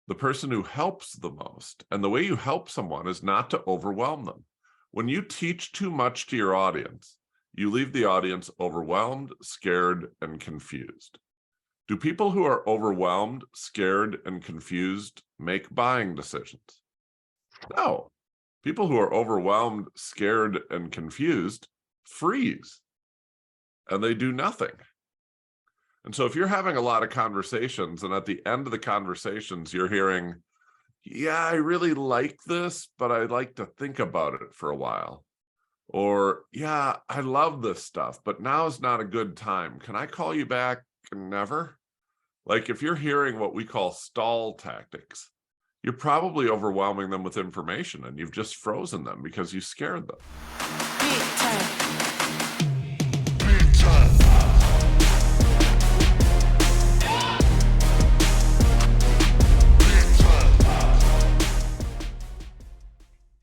the person who helps the most. And the way you help someone is not to overwhelm them. When you teach too much to your audience, you leave the audience overwhelmed, scared, and confused. Do people who are overwhelmed, scared, and confused make buying decisions? No. People who are overwhelmed, scared, and confused freeze, and they do nothing. And so if you're having a lot of conversations, and at the end of the conversations, you're hearing, yeah, I really like this, but I'd like to think about it for a while. Or, yeah, I love this stuff, but now is not a good time. Can I call you back? Never. Like if you're hearing what we call stall tactics, you're probably overwhelming them with information and you've just frozen them because you scared them. Big time.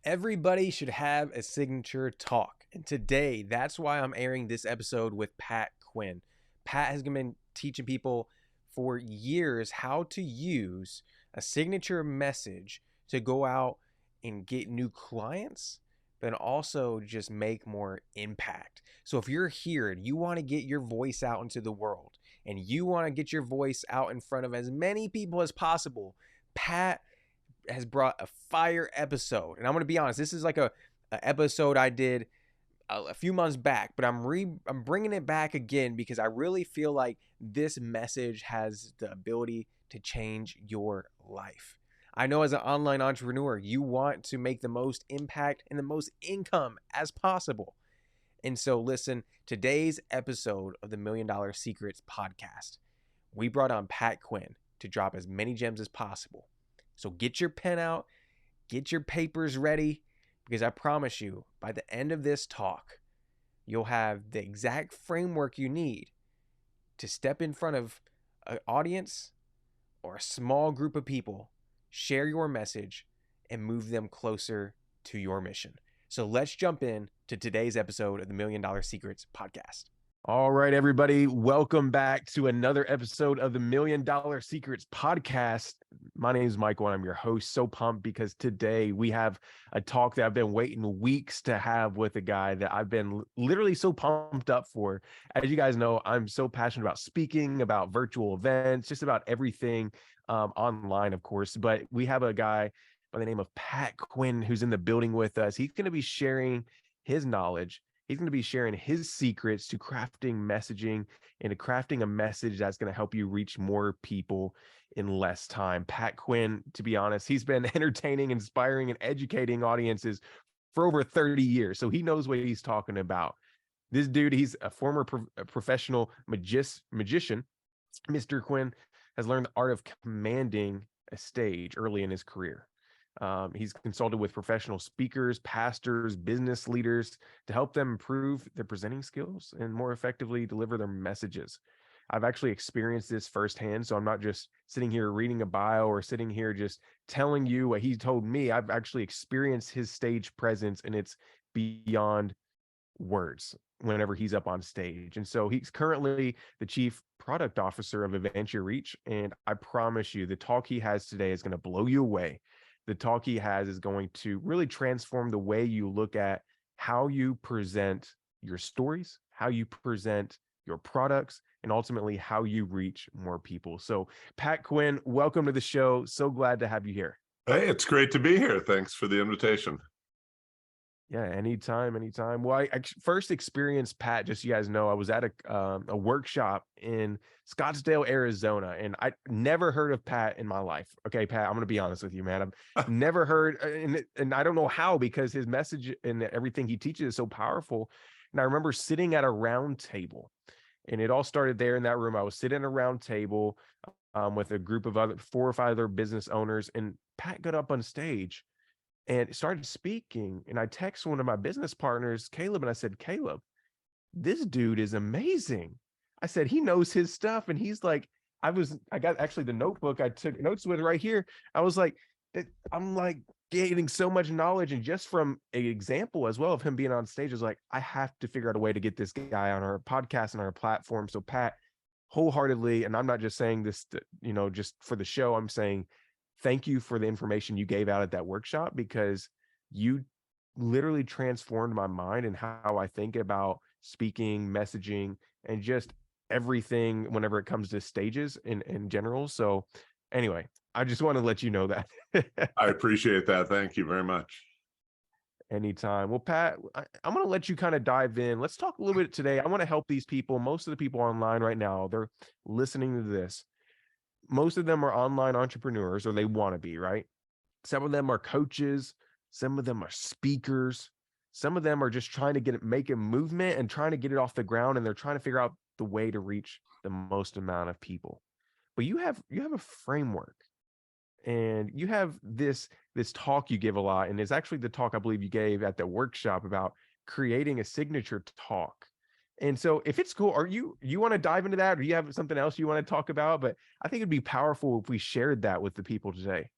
Everybody should have a signature talk. And today, that's why I'm airing this episode with Pat Quinn. Pat has been teaching people for years how to use a signature message to go out and get new clients, but also just make more impact. So if you're here and you want to get your voice out into the world and you want to get your voice out in front of as many people as possible, Pat has brought a fire episode. And I'm going to be honest, this is like a episode I did a few months back, but I'm bringing it back again because I really feel like this message has the ability to change your life. I know as an online entrepreneur, you want to make the most impact and the most income as possible. And so listen, today's episode of the $1 Million Secrets podcast, we brought on Pat Quinn to drop as many gems as possible. So get your pen out, get your papers ready, because I promise you, by the end of this talk, you'll have the exact framework you need to step in front of an audience or a small group of people, share your message, and move them closer to your mission. So let's jump in to today's episode of the $1 Million Secrets podcast. All right, everybody. Welcome back to another episode of the $1 Million Secrets podcast. My name is Michael, and I'm your host. So pumped because today we have a talk that I've been waiting weeks to have with a guy that I've been literally so pumped up for. As you guys know, I'm so passionate about speaking, about virtual events, just about everything online, of course. But we have a guy by the name of Pat Quinn who's in the building with us. He's going to be sharing his knowledge. He's going to be sharing his secrets to crafting messaging and to crafting a message that's going to help you reach more people in less time. Pat Quinn, to be honest, he's been entertaining, inspiring, and educating audiences for over 30 years. So he knows what he's talking about. This dude, he's a former professional magician. Mr. Quinn has learned the art of commanding a stage early in his career. He's consulted with professional speakers, pastors, business leaders to help them improve their presenting skills and more effectively deliver their messages. I've actually experienced this firsthand, so I'm not just sitting here reading a bio or sitting here just telling you what he told me. I've actually experienced his stage presence, and it's beyond words whenever he's up on stage. And so he's currently the chief product officer of Adventure Reach, and I promise you the talk he has today is going to blow you away. The talk he has is going to really transform the way you look at how you present your stories, how you present your products, and ultimately how you reach more people. So Pat Quinn, welcome to the show. So glad to have you here. Hey, it's great to be here. Thanks for the invitation. Yeah, anytime. Well, I first experienced Pat, just so you guys know, I was at a workshop in Scottsdale, Arizona, and I never heard of Pat in my life. Okay, Pat, I'm going to be honest with you, man. I've never heard, and I don't know how, because his message and everything he teaches is so powerful. And I remember sitting at a round table, and it all started there in that room. I was sitting at a round table with a group of 4 or 5 other business owners, and Pat got up on stage and started speaking. And I texted one of my business partners, Caleb, and I said, Caleb, this dude is amazing. I said, he knows his stuff. And he's like, I got actually the notebook I took notes with right here. I was like, I'm like getting so much knowledge. And just from an example as well of him being on stage, I was like, I have to figure out a way to get this guy on our podcast and our platform. So Pat, wholeheartedly, and I'm not just saying this, just for the show, I'm saying thank you for the information you gave out at that workshop, because you literally transformed my mind and how I think about speaking, messaging, and just everything whenever it comes to stages in general. So anyway, I just want to let you know that. I appreciate that. Thank you very much. Anytime. Well, Pat, I'm going to let you kind of dive in. Let's talk a little bit today. I want to help these people. Most of the people online right now, they're listening to this. Most of them are online entrepreneurs, or they want to be, right? Some of them are coaches. Some of them are speakers. Some of them are just trying to make a movement and trying to get it off the ground. And they're trying to figure out the way to reach the most amount of people. But you have a framework, and you have this talk you give a lot, and it's actually the talk I believe you gave at the workshop about creating a signature talk. And so if it's cool, are you want to dive into that, or you have something else you want to talk about? But I think it'd be powerful if we shared that with the people today.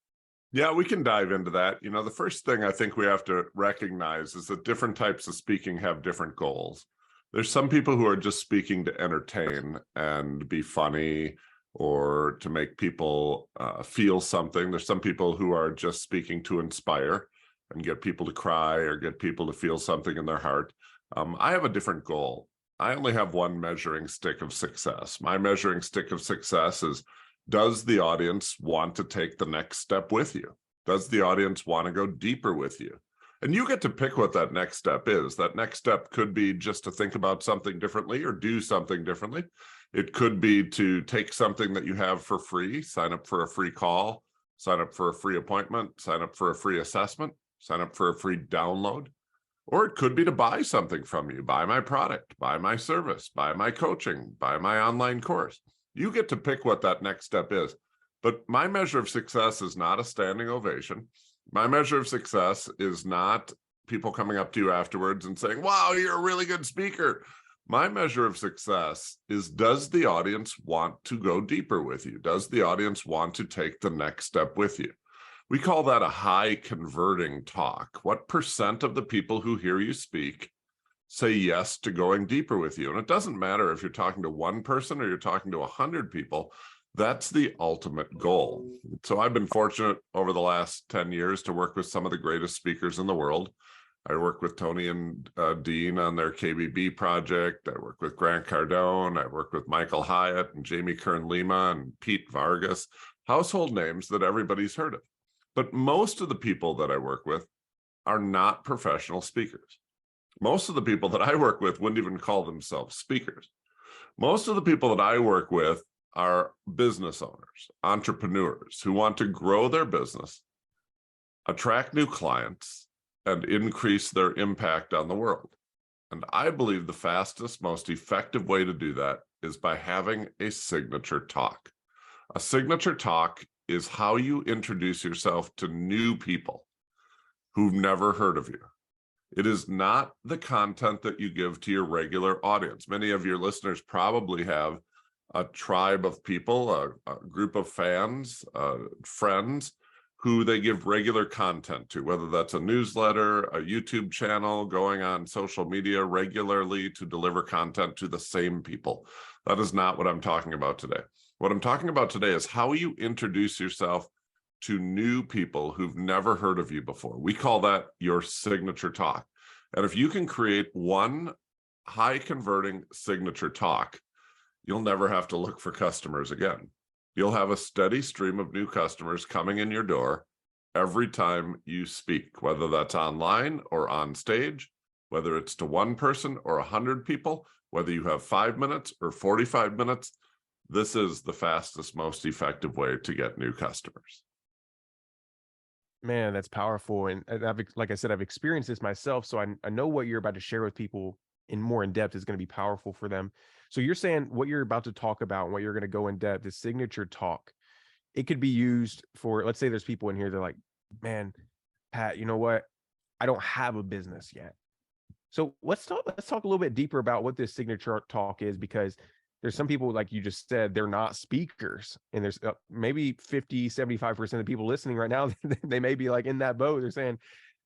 Yeah, we can dive into that. The first thing I think we have to recognize is that different types of speaking have different goals. There's some people who are just speaking to entertain and be funny, or to make people feel something. There's some people who are just speaking to inspire and get people to cry or get people to feel something in their heart. I have a different goal. I only have one measuring stick of success. My measuring stick of success is, does the audience want to take the next step with you? Does the audience want to go deeper with you? And you get to pick what that next step is. That next step could be just to think about something differently or do something differently. It could be to take something that you have for free, sign up for a free call, sign up for a free appointment, sign up for a free assessment, sign up for a free download. Or it could be to buy something from you, buy my product, buy my service, buy my coaching, buy my online course. You get to pick what that next step is. But my measure of success is not a standing ovation. My measure of success is not people coming up to you afterwards and saying, wow, you're a really good speaker. My measure of success is, does the audience want to go deeper with you? Does the audience want to take the next step with you? We call that a high converting talk. What percent of the people who hear you speak say yes to going deeper with you? And it doesn't matter if you're talking to one person or you're talking to 100 people. That's the ultimate goal. So I've been fortunate over the last 10 years to work with some of the greatest speakers in the world. I work with Tony and Dean on their KBB project. I work with Grant Cardone. I work with Michael Hyatt and Jamie Kern-Lima and Pete Vargas, household names that everybody's heard of. But most of the people that I work with are not professional speakers. Most of the people that I work with wouldn't even call themselves speakers. Most of the people that I work with are business owners, entrepreneurs who want to grow their business, attract new clients, and increase their impact on the world. And I believe the fastest, most effective way to do that is by having a signature talk. A signature talk is how you introduce yourself to new people who've never heard of you. It is not the content that you give to your regular audience. Many of your listeners probably have a tribe of people, a group of fans, friends who they give regular content to, whether that's a newsletter, a YouTube channel, going on social media regularly to deliver content to the same people. That is not what I'm talking about today. What I'm talking about today is how you introduce yourself to new people who've never heard of you before. We call that your signature talk. And if you can create one high converting signature talk, you'll never have to look for customers again. You'll have a steady stream of new customers coming in your door every time you speak, whether that's online or on stage, whether it's to one person or 100 people, whether you have 5 minutes or 45 minutes. This is the fastest, most effective way to get new customers. Man, that's powerful. And like I said, I've experienced this myself. So I know what you're about to share with people in depth is going to be powerful for them. So you're saying what you're about to talk about and what you're going to go in depth is signature talk. It could be used for, let's say there's people in here, they're like, man, Pat, you know what? I don't have a business yet. So let's talk a little bit deeper about what this signature talk is, because there's some people, like you just said, they're not speakers, and there's maybe 50-75% of people listening right now, they may be like in that boat. They're saying,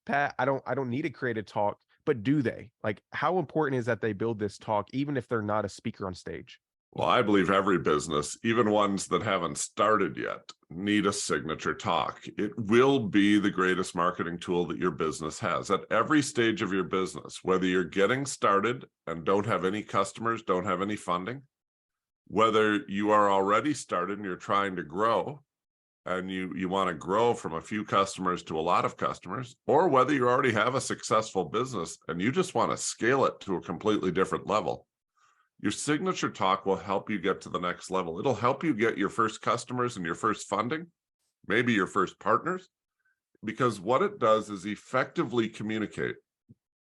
Pat, I don't need to create a talk, but do they? Like, how important is that they build this talk even if they're not a speaker on stage? Well, I believe every business, even ones that haven't started yet, need a signature talk. It will be the greatest marketing tool that your business has at every stage of your business, whether you're getting started and don't have any customers, don't have any funding, whether you are already started and you're trying to grow and you want to grow from a few customers to a lot of customers, or whether you already have a successful business and you just want to scale it to a completely different level. Your signature talk will help you get to the next level. It'll help you get your first customers and your first funding, maybe your first partners, because what it does is effectively communicate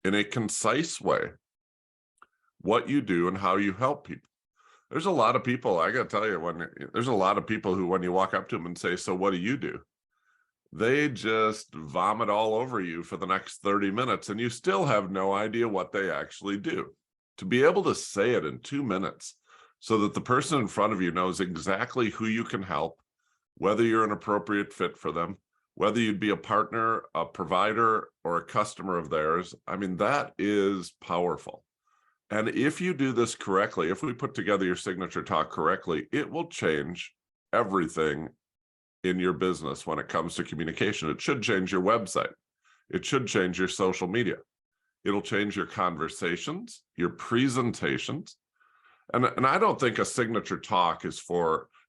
in a concise way what you do and how you help people. There's a lot of people, I got to tell you, there's a lot of people who, when you walk up to them and say, so what do you do? They just vomit all over you for the next 30 minutes and you still have no idea what they actually do. To be able to say it in 2 minutes so that the person in front of you knows exactly who you can help, whether you're an appropriate fit for them, whether you'd be a partner, a provider, or a customer of theirs, I mean, that is powerful. And if you do this correctly, if we put together your signature talk correctly, it will change everything in your business when it comes to communication. It should change your website. It should change your social media. It'll change your conversations, your presentations. And I don't think a signature talk is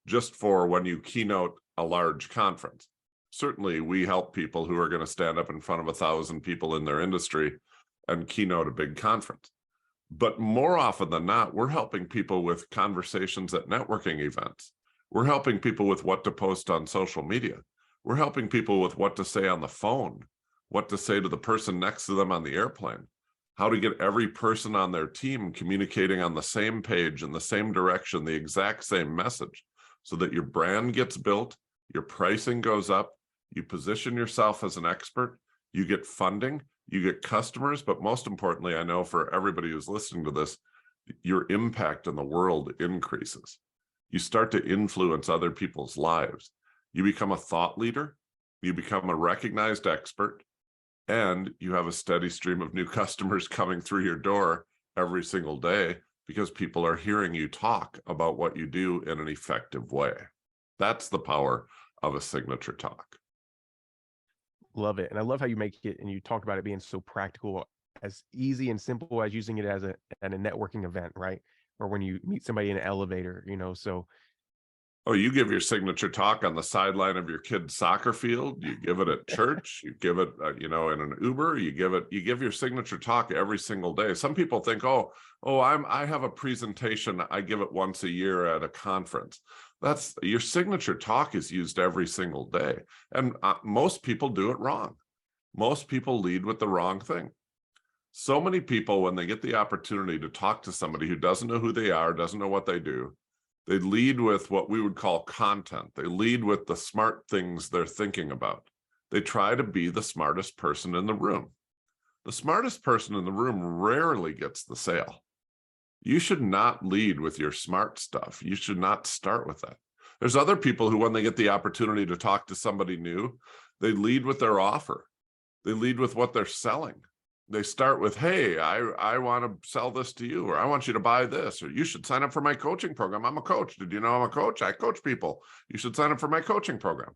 just for when you keynote a large conference. Certainly, we help people who are going to stand up in front of 1,000 people in their industry and keynote a big conference. But more often than not, we're helping people with conversations at networking events. We're helping people with what to post on social media. We're helping people with what to say on the phone, what to say to the person next to them on the airplane, how to get every person on their team communicating on the same page in the same direction, the exact same message, so that your brand gets built, your pricing goes up, you position yourself as an expert, you get funding, you get customers, but most importantly, I know for everybody who's listening to this, your impact in the world increases. You start to influence other people's lives. You become a thought leader, you become a recognized expert, and you have a steady stream of new customers coming through your door every single day because people are hearing you talk about what you do in an effective way. That's the power of a signature talk. Love it. And I love how you make it and you talk about it being so practical, as easy and simple as using it at a networking event, right? Or when you meet somebody in an elevator, so Oh, you give your signature talk on the sideline of your kid's soccer field. You give it at church. You give it, in an Uber. You give your signature talk every single day. Some people think, I have a presentation. I give it once a year at a conference. That's your signature talk is used every single day. And most people do it wrong. Most people lead with the wrong thing. So many people, when they get the opportunity to talk to somebody who doesn't know who they are, doesn't know what they do, they lead with what we would call content. They lead with the smart things they're thinking about. They try to be the smartest person in the room. The smartest person in the room rarely gets the sale. You should not lead with your smart stuff. You should not start with that. There's other people who, when they get the opportunity to talk to somebody new, they lead with their offer. They lead with what they're selling. They start with, hey, I want to sell this to you, or I want you to buy this, or you should sign up for my coaching program. I'm a coach. Did you know I'm a coach? I coach people. You should sign up for my coaching program.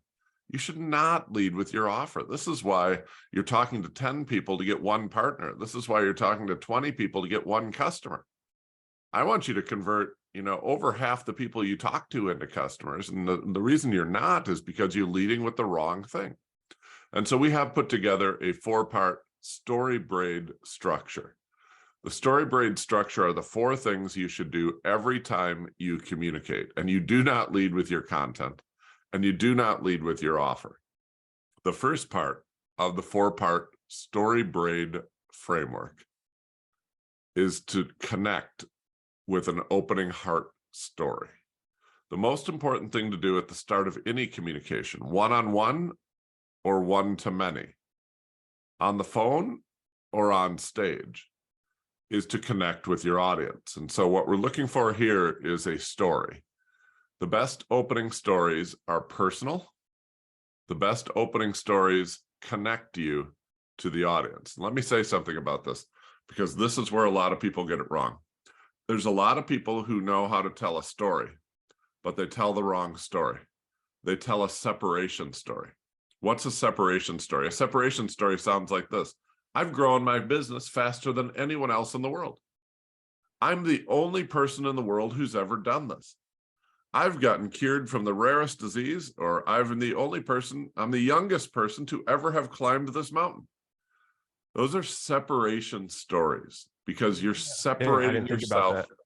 You should not lead with your offer. This is why you're talking to 10 people to get one partner. This is why you're talking to 20 people to get one customer. I want you to convert, over half the people you talk to into customers. And the reason you're not is because you're leading with the wrong thing. And so we have put together a 4-part story braid structure. The story braid structure are the 4 things you should do every time you communicate. And you do not lead with your content, and you do not lead with your offer. The first part of the 4-part story braid framework is to connect with an opening heart story. The most important thing to do at the start of any communication, one-on-one or one-to-many, on the phone or on stage, is to connect with your audience. And so what we're looking for here is a story. The best opening stories are personal. The best opening stories connect you to the audience. Let me say something about this, because this is where a lot of people get it wrong. There's a lot of people who know how to tell a story, but they tell the wrong story. They tell a separation story. What's a separation story? A separation story sounds like this. I've grown my business faster than anyone else in the world. I'm the only person in the world who's ever done this. I've gotten cured from the rarest disease, or I'm the youngest person to ever have climbed this mountain. Those are separation stories because you're I separating didn't think about yourself. that.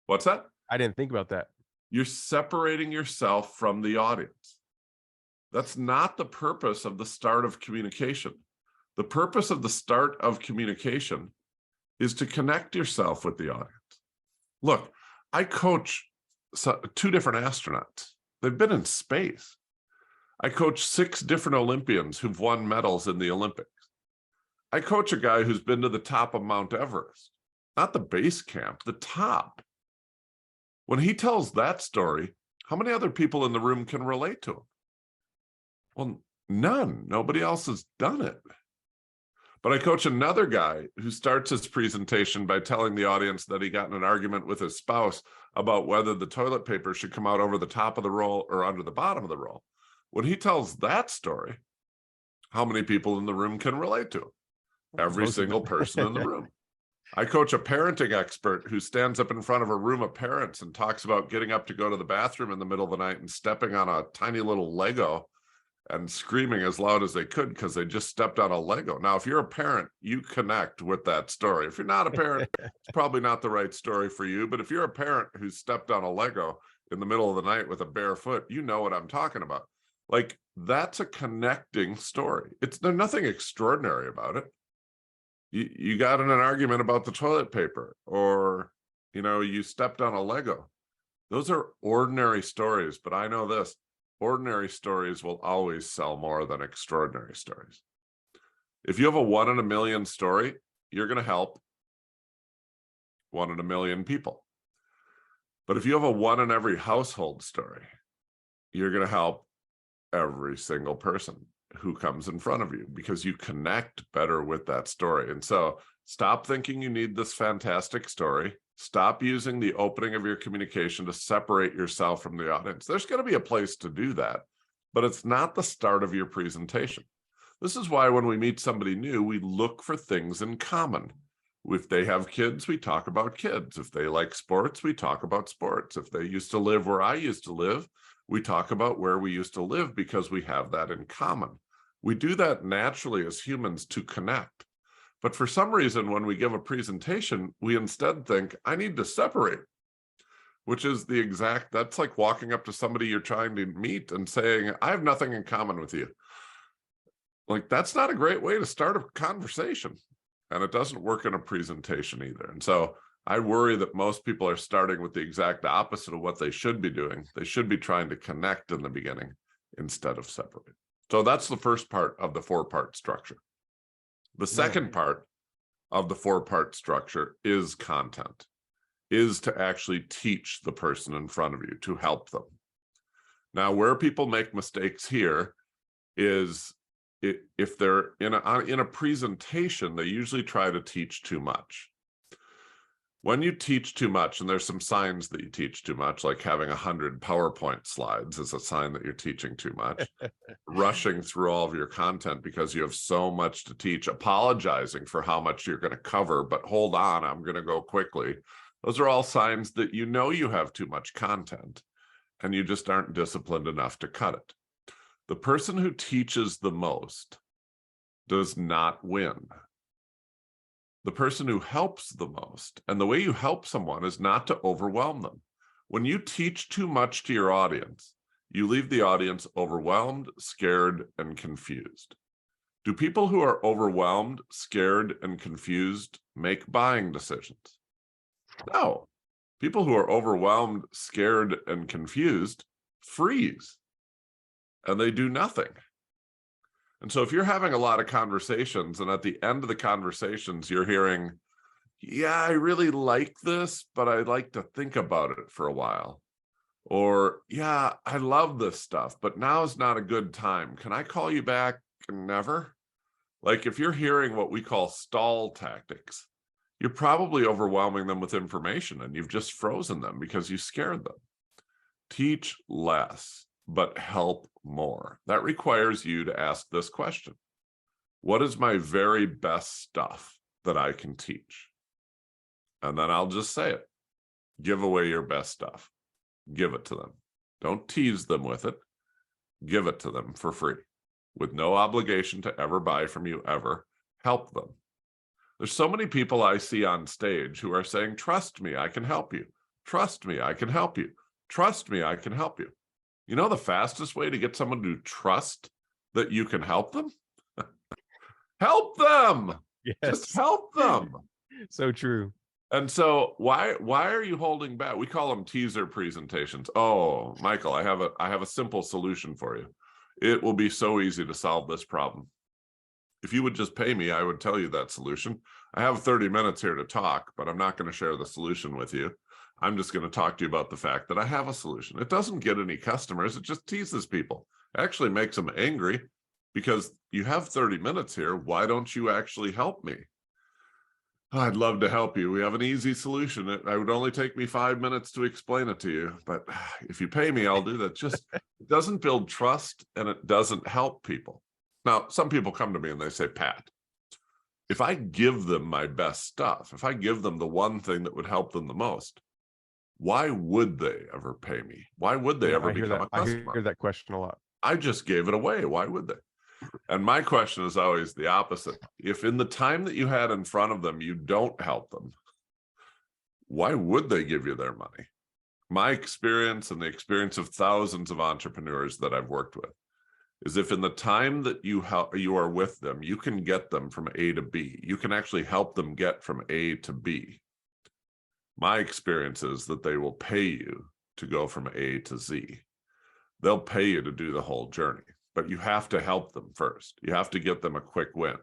What's that? I didn't think about that. You're separating yourself from the audience. That's not the purpose of the start of communication. The purpose of the start of communication is to connect yourself with the audience. Look, I coach two different astronauts. They've been in space. I coach 6 different Olympians who've won medals in the Olympics. I coach a guy who's been to the top of Mount Everest, not the base camp, the top. When he tells that story, how many other people in the room can relate to him? Well, none. Nobody else has done it. But I coach another guy who starts his presentation by telling the audience that he got in an argument with his spouse about whether the toilet paper should come out over the top of the roll or under the bottom of the roll. When he tells that story, how many people in the room can relate to him? Every single person in the room. I coach a parenting expert who stands up in front of a room of parents and talks about getting up to go to the bathroom in the middle of the night and stepping on a tiny little Lego and screaming as loud as they could because they just stepped on a Lego. Now, if you're a parent, you connect with that story. If you're not a parent, it's probably not the right story for you. But if you're a parent who stepped on a Lego in the middle of the night with a bare foot, you know what I'm talking about. Like, that's a connecting story. There's nothing extraordinary about it. You got in an argument about the toilet paper, or, you stepped on a Lego. Those are ordinary stories, but I know this. Ordinary stories will always sell more than extraordinary stories. If you have a 1 in a million story, you're going to help 1 in a million people. But if you have a 1 in every household story, you're going to help every single person who comes in front of you because you connect better with that story. And so stop thinking you need this fantastic story. Stop using the opening of your communication to separate yourself from the audience. There's going to be a place to do that, but it's not the start of your presentation. This is why when we meet somebody new, we look for things in common. If they have kids, we talk about kids. If they like sports, we talk about sports. If they used to live where I used to live, we talk about where we used to live because we have that in common. We do that naturally as humans to connect. But for some reason, when we give a presentation, we instead think, I need to separate, which is that's like walking up to somebody you're trying to meet and saying, I have nothing in common with you. Like, that's not a great way to start a conversation. And it doesn't work in a presentation either. And so I worry that most people are starting with the exact opposite of what they should be doing. They should be trying to connect in the beginning instead of separate. So that's the first part of the 4-part structure. The second part of the 4-part structure is content, is to actually teach the person in front of you, to help them. Now, where people make mistakes here is if they're in a presentation, they usually try to teach too much. When you teach too much, and there's some signs that you teach too much, like having 100 PowerPoint slides is a sign that you're teaching too much. Rushing through all of your content because you have so much to teach, apologizing for how much you're going to cover, but hold on, I'm going to go quickly. Those are all signs that you know you have too much content and you just aren't disciplined enough to cut it. The person who teaches the most does not win. The person who helps the most, and the way you help someone is not to overwhelm them. When you teach too much to your audience, you leave the audience overwhelmed, scared, and confused. Do people who are overwhelmed, scared, and confused make buying decisions? No. People who are overwhelmed, scared, and confused freeze, and they do nothing. And so if you're having a lot of conversations and at the end of the conversations, you're hearing, yeah, I really like this, but I'd like to think about it for a while. Or, yeah, I love this stuff, but now is not a good time. Can I call you back? Never. Like, if you're hearing what we call stall tactics, you're probably overwhelming them with information and you've just frozen them because you scared them. Teach less, but help more. That requires you to ask this question. What is my very best stuff that I can teach? And then I'll just say it. Give away your best stuff. Give it to them. Don't tease them with it. Give it to them for free with no obligation to ever buy from you ever. Help them. There's so many people I see on stage who are saying, trust me, I can help you. Trust me, I can help you. Trust me, I can help you. You know the fastest way to get someone to trust that you can help them? Help them. Yes. Just help them. So true. And so why are you holding back? We call them teaser presentations. Oh, Michael, I have a simple solution for you. It will be so easy to solve this problem. If you would just pay me, I would tell you that solution. I have 30 minutes here to talk, but I'm not going to share the solution with you. I'm just going to talk to you about the fact that I have a solution. It doesn't get any customers. It just teases people. It actually makes them angry because you have 30 minutes here. Why don't you actually help me? I'd love to help you. We have an easy solution. It would only take me 5 minutes to explain it to you. But if you pay me, I'll do that. Just it doesn't build trust and it doesn't help people. Now, some people come to me and they say, Pat, if I give them my best stuff, if I give them the one thing that would help them the most, why would they ever pay me? Why would they ever become a customer? I hear that question a lot. I just gave it away. Why would they? And my question is always the opposite. If in the time that you had in front of them, you don't help them, why would they give you their money? My experience and the experience of thousands of entrepreneurs that I've worked with is if in the time that you are with them, you can get them from A to B, you can actually help them get from A to B. My experience is that they will pay you to go from A to Z. They'll pay you to do the whole journey, but you have to help them first. You have to get them a quick win.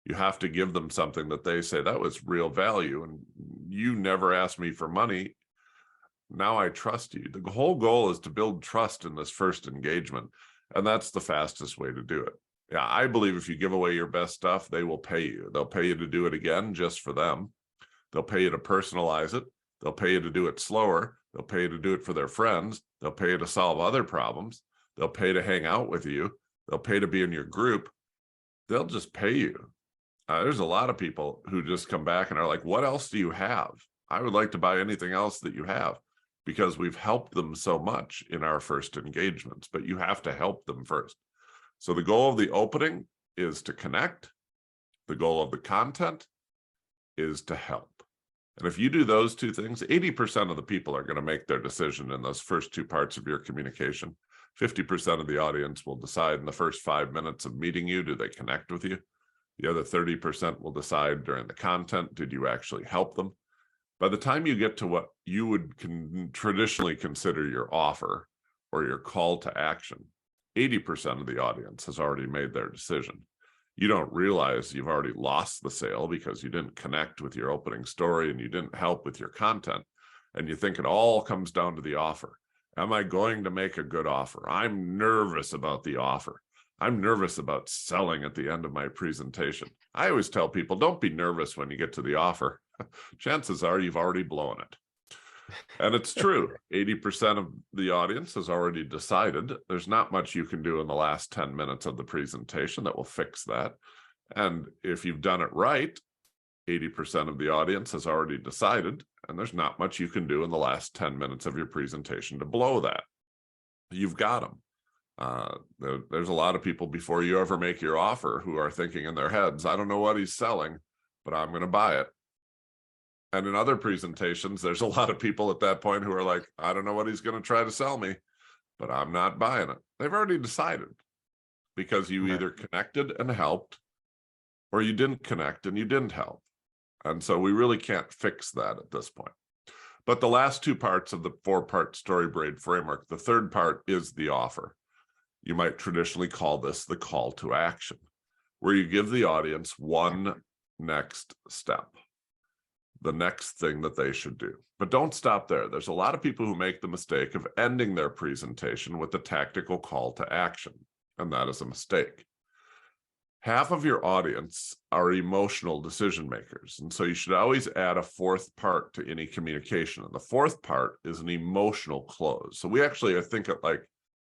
You have to give them something that they say, that was real value, and you never asked me for money. Now I trust you. The whole goal is to build trust in this first engagement. And that's the fastest way to do it. Yeah, I believe if you give away your best stuff, they will pay you. They'll pay you to do it again just for them. They'll pay you to personalize it. They'll pay you to do it slower. They'll pay you to do it for their friends. They'll pay you to solve other problems. They'll pay to hang out with you. They'll pay to be in your group. They'll just pay you. There's a lot of people who just come back and are like, what else do you have? I would like to buy anything else that you have, because we've helped them so much in our first engagements, but you have to help them first. So the goal of the opening is to connect. The goal of the content is to help. And if you do those two things, 80% of the people are going to make their decision in those first two parts of your communication. 50% of the audience will decide in the first 5 minutes of meeting you, do they connect with you? The other 30% will decide during the content, did you actually help them? By the time you get to what you would traditionally consider your offer or your call to action, 80% of the audience has already made their decision. You don't realize you've already lost the sale because you didn't connect with your opening story and you didn't help with your content. And you think it all comes down to the offer. Am I going to make a good offer? I'm nervous about the offer. I'm nervous about selling at the end of my presentation. I always tell people, don't be nervous when you get to the offer. Chances are you've already blown it. And it's true. 80% of the audience has already decided. There's not much you can do in the last 10 minutes of the presentation that will fix that. And if you've done it right, 80% of the audience has already decided, and there's not much you can do in the last 10 minutes of your presentation to blow that. You've got them. There's a lot of people before you ever make your offer who are thinking in their heads, I don't know what he's selling, but I'm going to buy it. And in other presentations, there's a lot of people at that point who are like, I don't know what he's going to try to sell me, but I'm not buying it. They've already decided because you either connected and helped, or you didn't connect and you didn't help. And so we really can't fix that at this point. But the last two parts of the 4-part StoryBraid framework, the third part is the offer. You might traditionally call this the call to action, where you give the audience one next step, the next thing that they should do. But don't stop there. There's a lot of people who make the mistake of ending their presentation with the tactical call to action, and that is a mistake. half of your audience are emotional decision makers. And so you should always add a fourth part to any communication. And the fourth part is an emotional close. So we actually, I think of like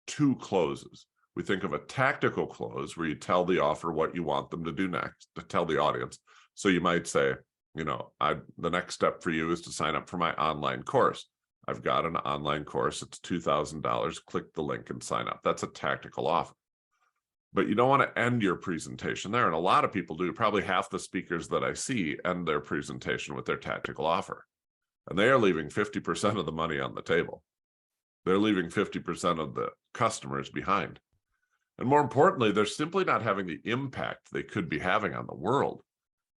two closes. We think of a tactical close where you tell the offer what you want them to do next, to tell the audience. So you might say, the next step for you is to sign up for my online course. I've got an online course. It's $2,000. Click the link and sign up. That's a tactical offer. But you don't want to end your presentation there. And a lot of people do. Probably half the speakers that I see end their presentation with their tactical offer. And they are leaving 50% of the money on the table. They're leaving 50% of the customers behind. And more importantly, they're simply not having the impact they could be having on the world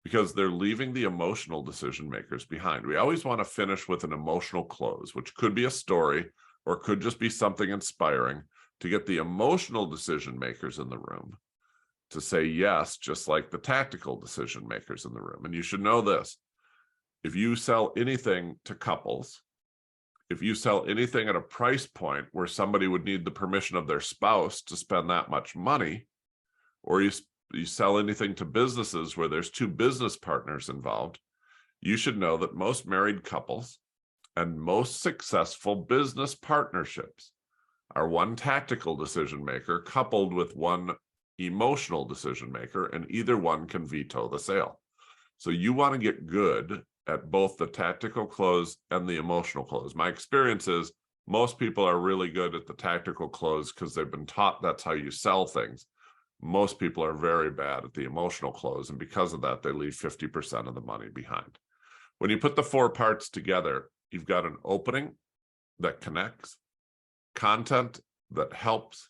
because they're leaving the emotional decision makers behind. We always want to finish with an emotional close, which could be a story or could just be something inspiring, to get the emotional decision makers in the room to say yes, just like the tactical decision makers in the room. And you should know this: if you sell anything to couples, if you sell anything at a price point where somebody would need the permission of their spouse to spend that much money, or you sell anything to businesses where there's two business partners involved, you should know that most married couples and most successful business partnerships are one tactical decision maker coupled with one emotional decision maker, and either one can veto the sale. So you want to get good at both the tactical close and the emotional close. My experience is most people are really good at the tactical close because they've been taught that's how you sell things. Most people are very bad at the emotional close, and because of that, they leave 50% of the money behind. When you put the four parts together, you've got an opening that connects, content that helps,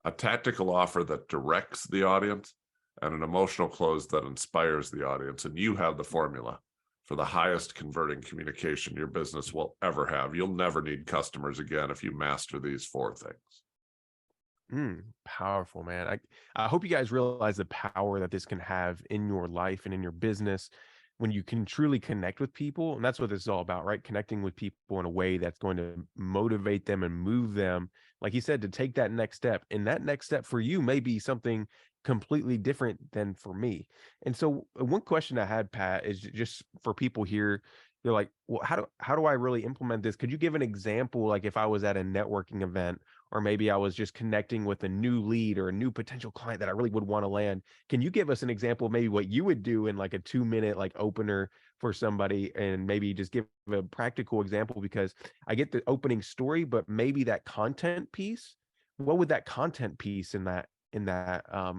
a tactical offer that directs the audience, and an emotional close that inspires the audience. And you have the formula for the highest converting communication your business will ever have. You'll never need customers again if you master these four things. Powerful, man. I hope you guys realize the power that this can have in your life and in your business when you can truly connect with people. And that's what this is all about, right? Connecting with people in a way that's going to motivate them and move them, like he said, to take that next step. And that next step for you may be something completely different than for me. And so one question I had, Pat, is just for people here. They're like, well, how do I really implement this? Could you give an example? Like if I was at a networking event, or maybe I was just connecting with a new lead or a new potential client that I really would want to land. Can you give us an example of maybe what you would do in like a 2-minute like opener for somebody, and maybe just give a practical example? Because I get the opening story, but maybe that content piece, what would that content piece in that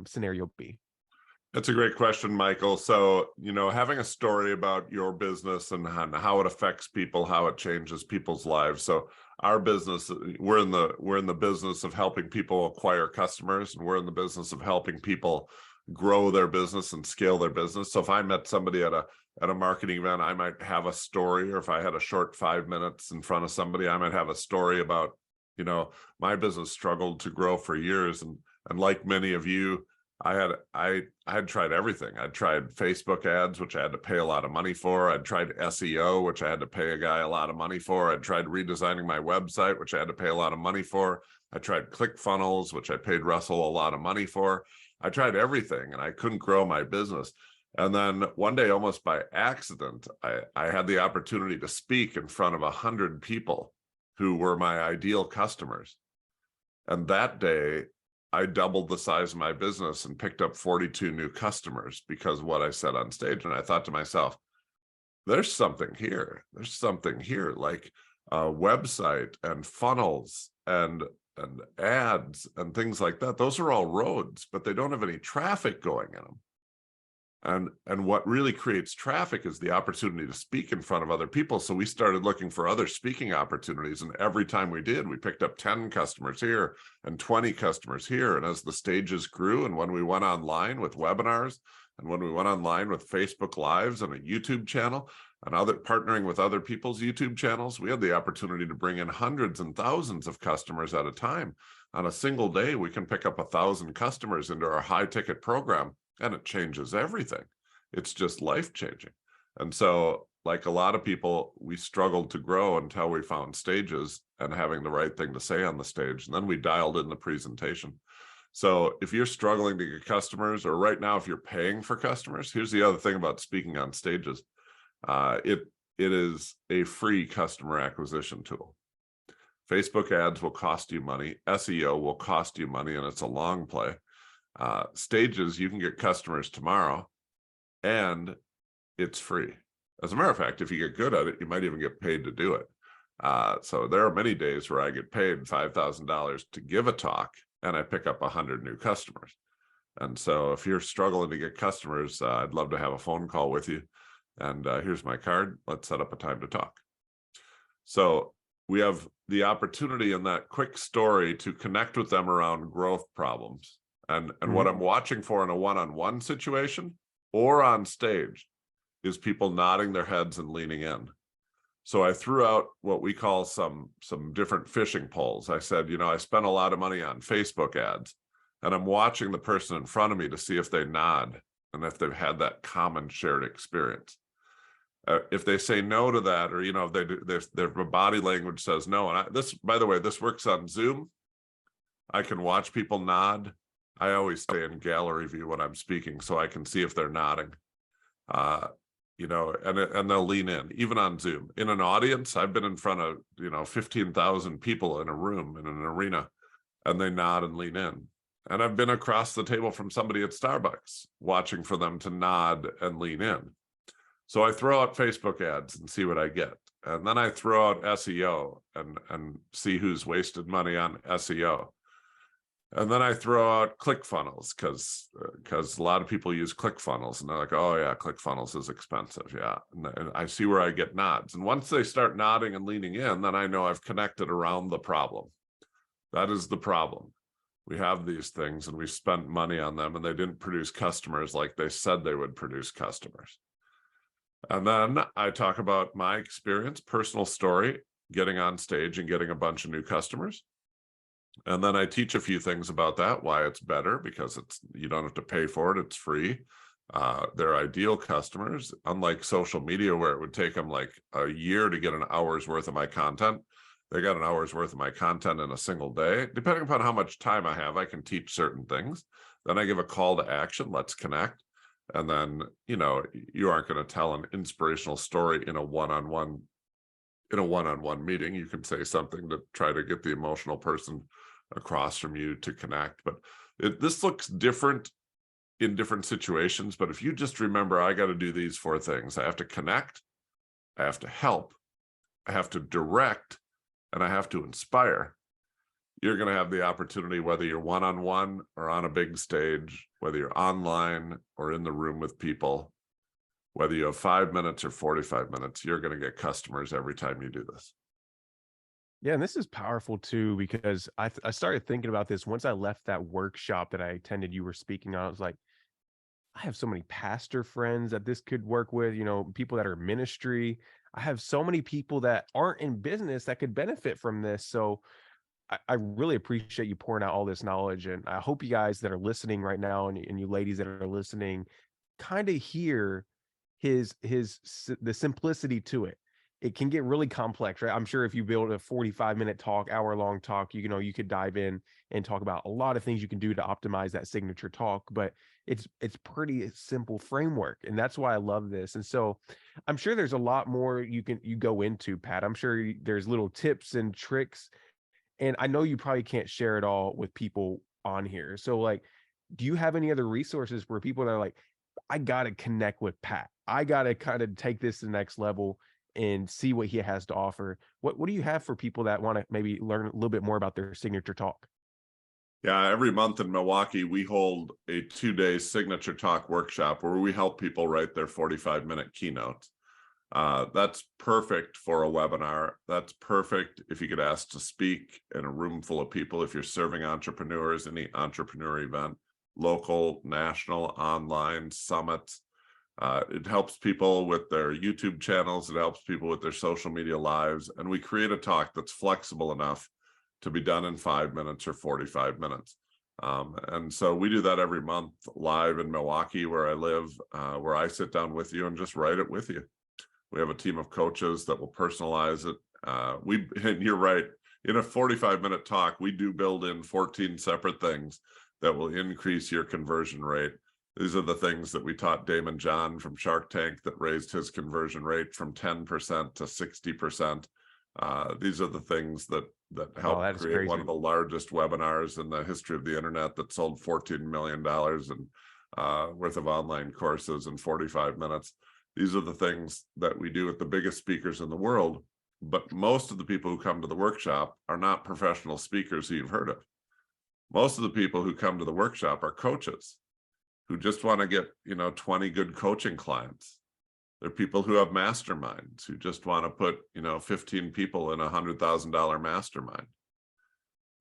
scenario be? That's a great question, Michael. So, having a story about your business and how it affects people, how it changes people's lives. So our business, we're in the business of helping people acquire customers, and we're in the business of helping people grow their business and scale their business. So if I met somebody at a marketing event, I might have a story, or if I had a short 5 minutes in front of somebody, I might have a story about, my business struggled to grow for years. And like many of you, I had tried everything. I'd tried Facebook ads, which I had to pay a lot of money for. I'd tried SEO, which I had to pay a guy a lot of money for. I'd tried redesigning my website, which I had to pay a lot of money for. I tried ClickFunnels, which I paid Russell a lot of money for. I tried everything, and I couldn't grow my business. And then one day, almost by accident, I had the opportunity to speak in front of 100 people who were my ideal customers. And that day, I doubled the size of my business and picked up 42 new customers because of what I said on stage. And I thought to myself, there's something here. There's something here, like a website and funnels and ads and things like that. Those are all roads, but they don't have any traffic going in them. And what really creates traffic is the opportunity to speak in front of other people. So we started looking for other speaking opportunities. And every time we did, we picked up 10 customers here and 20 customers here. And as the stages grew, and when we went online with webinars, and when we went online with Facebook Lives and a YouTube channel, and partnering with other people's YouTube channels, we had the opportunity to bring in hundreds and thousands of customers at a time. On a single day, we can pick up 1,000 customers into our high ticket program. And it changes everything. It's just life-changing. And so, like a lot of people, we struggled to grow until we found stages and having the right thing to say on the stage. And then we dialed in the presentation. So if you're struggling to get customers, or right now, if you're paying for customers, here's the other thing about speaking on stages. It is a free customer acquisition tool. Facebook ads will cost you money. SEO will cost you money, and it's a long play. Stages, you can get customers tomorrow, and it's free. As a matter of fact, if you get good at it, you might even get paid to do it. So there are many days where I get paid $5,000 to give a talk, and I pick up 100 new customers. And so if you're struggling to get customers, I'd love to have a phone call with you. And here's my card. Let's set up a time to talk. So we have the opportunity in that quick story to connect with them around growth problems. And what I'm watching for in a one-on-one situation or on stage is people nodding their heads and leaning in. So I threw out what we call some different fishing poles. I said, I spent a lot of money on Facebook ads, and I'm watching the person in front of me to see if they nod and if they've had that common shared experience. If they say no to that, or if their body language says no, and this, by the way, this works on Zoom. I can watch people nod. I always stay in gallery view when I'm speaking, so I can see if they're nodding. And they'll lean in, even on Zoom. In an audience, I've been in front of 15,000 people in a room, in an arena, and they nod and lean in. And I've been across the table from somebody at Starbucks, watching for them to nod and lean in. So I throw out Facebook ads and see what I get. And then I throw out SEO and see who's wasted money on SEO. And then I throw out ClickFunnels because a lot of people use ClickFunnels, and they're like, oh yeah, ClickFunnels is expensive. Yeah. And I see where I get nods. And once they start nodding and leaning in, then I know I've connected around the problem. That is the problem. We have these things and we spent money on them, and they didn't produce customers like they said they would produce customers. And then I talk about my experience, personal story, getting on stage and getting a bunch of new customers. And then I teach a few things about that, why it's better, because you don't have to pay for it. It's free. They're ideal customers, unlike social media, where it would take them like a year to get an hour's worth of my content. They got an hour's worth of my content in a single day. Depending upon how much time I have, I can teach certain things. Then I give a call to action. Let's connect. And then, you aren't going to tell an inspirational story in a one-on-one meeting. You can say something to try to get the emotional person across from you to connect. But this looks different in different situations. But if you just remember, I got to do these 4 things. I have to connect, I have to help, I have to direct, and I have to inspire. You're going to have the opportunity, whether you're one-on-one or on a big stage, whether you're online or in the room with people, whether you have 5 minutes or 45 minutes, you're going to get customers every time you do this. Yeah, and this is powerful too, because I started thinking about this once I left that workshop that I attended. You were speaking on. I was like, I have so many pastor friends that this could work with, people that are in ministry. I have so many people that aren't in business that could benefit from this. So I really appreciate you pouring out all this knowledge. And I hope you guys that are listening right now, and you ladies that are listening, kind of hear the simplicity to it. It can get really complex, right? I'm sure if you build a 45-minute talk, hour-long talk, you could dive in and talk about a lot of things you can do to optimize that signature talk, but it's pretty simple framework. And that's why I love this. And so I'm sure there's a lot more you go into, Pat. I'm sure there's little tips and tricks, and I know you probably can't share it all with people on here. So do you have any other resources for people that are like, I got to connect with Pat, I got to kind of take this to the next level and see what he has to offer? What do you have for people that want to maybe learn a little bit more about their signature talk? Yeah, every month in Milwaukee, we hold a 2-day signature talk workshop where we help people write their 45-minute keynotes. That's perfect for a webinar. That's perfect if you get asked to speak in a room full of people, if you're serving entrepreneurs, any entrepreneur event, local, national, online, summits. It helps people with their YouTube channels. It helps people with their social media lives. And we create a talk that's flexible enough to be done in 5 minutes or 45 minutes. And so we do that every month live in Milwaukee, where I live, where I sit down with you and just write it with you. We have a team of coaches that will personalize it. And you're right, in a 45-minute talk, we do build in 14 separate things that will increase your conversion rate. These are the things that we taught Damon John from Shark Tank that raised his conversion rate from 10% to 60%. These are the things that helped create crazy. one of the largest webinars in the history of the internet that sold $14 million and worth of online courses in 45 minutes. These are the things that we do with the biggest speakers in the world. But most of the people who come to the workshop are not professional speakers who you've heard of. Most of the people who come to the workshop are coaches who just want to get, 20 good coaching clients. They're people who have masterminds who just want to put, 15 people in a $100,000 mastermind.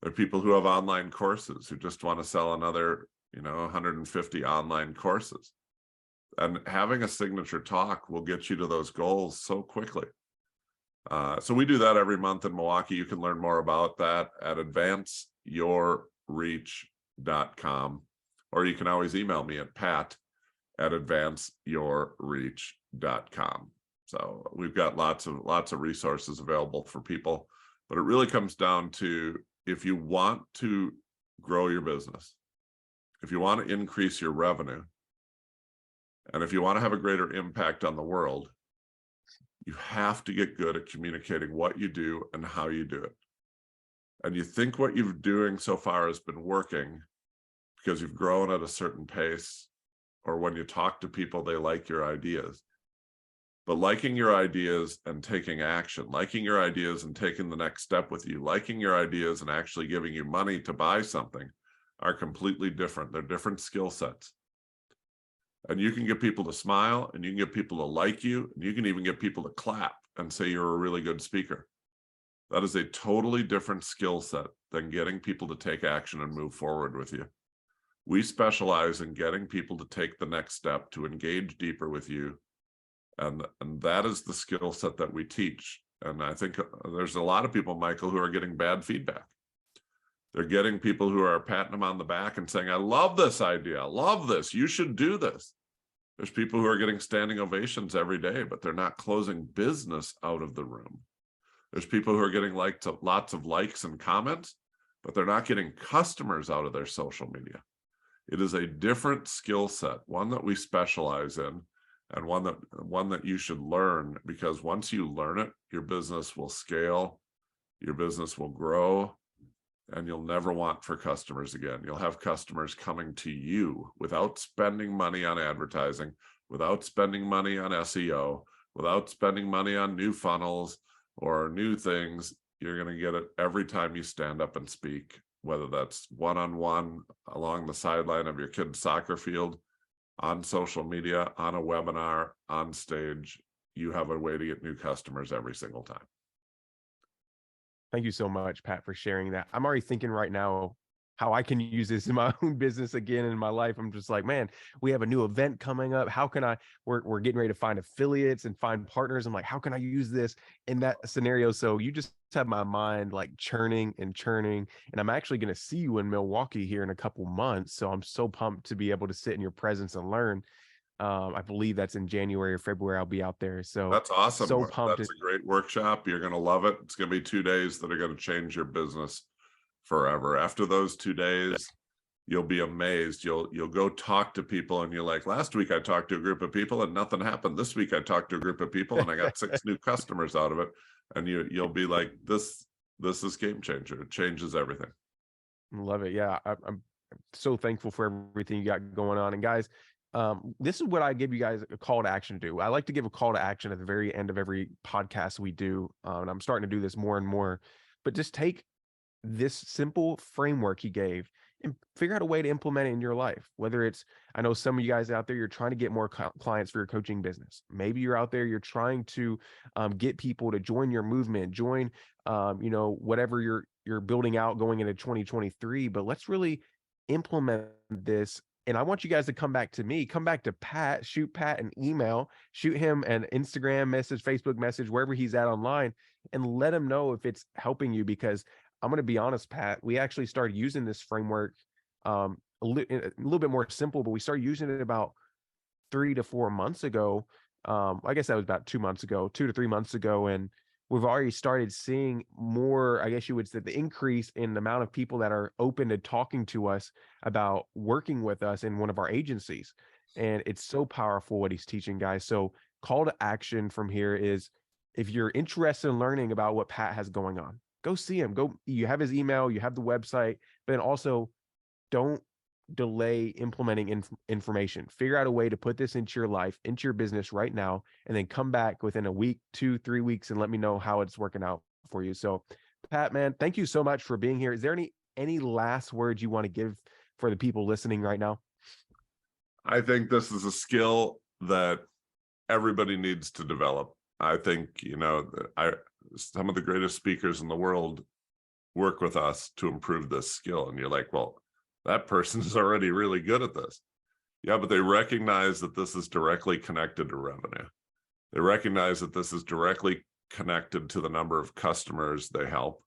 They're people who have online courses who just want to sell another, 150 online courses. And having a signature talk will get you to those goals so quickly. So we do that every month in Milwaukee. You can learn more about that at advanceyourreach.com, or you can always email me at pat@advanceyourreach.com. So we've got lots of resources available for people, but it really comes down to, if you want to grow your business, if you want to increase your revenue, and if you want to have a greater impact on the world, you have to get good at communicating what you do and how you do it. And you think what you're doing so far has been working because you've grown at a certain pace, or when you talk to people, they like your ideas. But liking your ideas and taking action, liking your ideas and taking the next step with you, liking your ideas and actually giving you money to buy something are completely different. They're different skill sets. And you can get people to smile, and you can get people to like you, and you can even get people to clap and say you're a really good speaker. That is a totally different skill set than getting people to take action and move forward with you. We specialize in getting people to take the next step, to engage deeper with you. And that is the skill set that we teach. And I think there's a lot of people, Michael, who are getting bad feedback. They're getting people who are patting them on the back and saying, I love this idea. I love this. You should do this. There's people who are getting standing ovations every day, but they're not closing business out of the room. There's people who are getting lots of likes and comments, but they're not getting customers out of their social media. It is a different skill set, one that we specialize in, and one that you should learn, because once you learn it, your business will scale, your business will grow, and you'll never want for customers again. You'll have customers coming to you without spending money on advertising, without spending money on SEO, without spending money on new funnels or new things. You're going to get it every time you stand up and speak, whether that's one-on-one along the sideline of your kid's soccer field, on social media, on a webinar, on stage. You have a way to get new customers every single time. Thank you so much, Pat, for sharing that. I'm already thinking right now how I can use this in my own business again in my life. I'm just like, man, we have a new event coming up. How can we're getting ready to find affiliates and find partners. I'm like, how can I use this in that scenario? So you just have my mind like churning and churning. And I'm actually going to see you in Milwaukee here in a couple months. So I'm so pumped to be able to sit in your presence and learn. I believe that's in January or February. I'll be out there. So that's awesome. So pumped. That's a great workshop. You're going to love it. It's going to be 2 days that are going to change your business forever. After those 2 days, you'll be amazed. You'll go talk to people and you're like, last week I talked to a group of people and nothing happened. This week I talked to a group of people and I got 6 new customers out of it. And you'll be like, this is game changer. It changes everything. Love it. Yeah. I'm so thankful for everything you got going on. And guys, this is what I give you guys a call to action to do. I like to give a call to action at the very end of every podcast we do. And I'm starting to do this more and more, but just take this simple framework he gave and figure out a way to implement it in your life. Whether it's, I know some of you guys out there, you're trying to get more clients for your coaching business. Maybe you're out there, you're trying to get people to join your movement, join, whatever you're building out going into 2023, but let's really implement this. And I want you guys to come back to me, come back to Pat, shoot Pat an email, shoot him an Instagram message, Facebook message, wherever he's at online, and let him know if it's helping you. Because I'm going to be honest, Pat, we actually started using this framework a little bit more simple, but we started using it about 3 to 4 months ago. I guess that was about 2 months ago, 2 to 3 months ago. And we've already started seeing more, I guess you would say, the increase in the amount of people that are open to talking to us about working with us in one of our agencies. And it's so powerful what he's teaching, guys. So call to action from here is, if you're interested in learning about what Pat has going on, go see him. You have his email, you have the website, but then also don't delay implementing information. Figure out a way to put this into your life, into your business right now, and then come back within a week, 2-3 weeks, and let me know how it's working out for you. So, Pat, man, thank you so much for being here. Is there any last words you want to give for the people listening right now? I think this is a skill that everybody needs to develop. I think, some of the greatest speakers in the world work with us to improve this skill. And you're like, well, that person is already really good at this. Yeah, but they recognize that this is directly connected to revenue. They recognize that this is directly connected to the number of customers they help.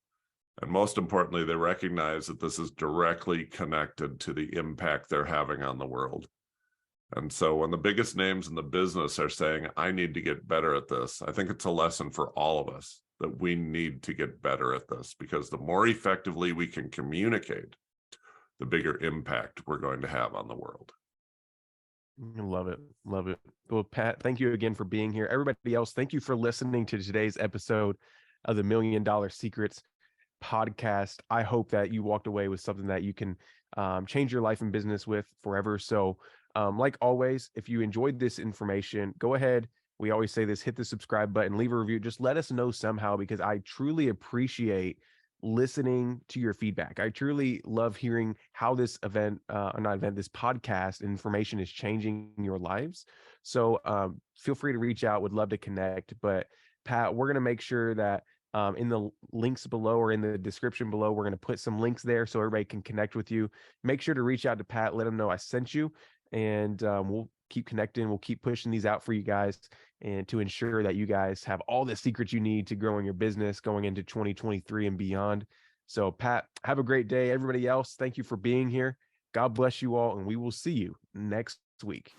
And most importantly, they recognize that this is directly connected to the impact they're having on the world. And so when the biggest names in the business are saying, I need to get better at this, I think it's a lesson for all of us that we need to get better at this, because the more effectively we can communicate, the bigger impact we're going to have on the world. Love it. Love it. Well, Pat, thank you again for being here. Everybody else, thank you for listening to today's episode of the $1 Million Secrets podcast. I hope that you walked away with something that you can change your life and business with forever. So like always, if you enjoyed this information, go ahead. We always say this, hit the subscribe button, leave a review. Just let us know somehow, because I truly appreciate listening to your feedback. I truly love hearing how this this podcast information is changing your lives. So feel free to reach out. Would love to connect. But Pat, we're going to make sure that in the links below, or in the description below, we're going to put some links there so everybody can connect with you. Make sure to reach out to Pat, let him know I sent you, and we'll keep connecting. We'll keep pushing these out for you guys, and to ensure that you guys have all the secrets you need to growing your business going into 2023 and beyond. So Pat, have a great day. Everybody else, thank you for being here. God bless you all, and we will see you next week.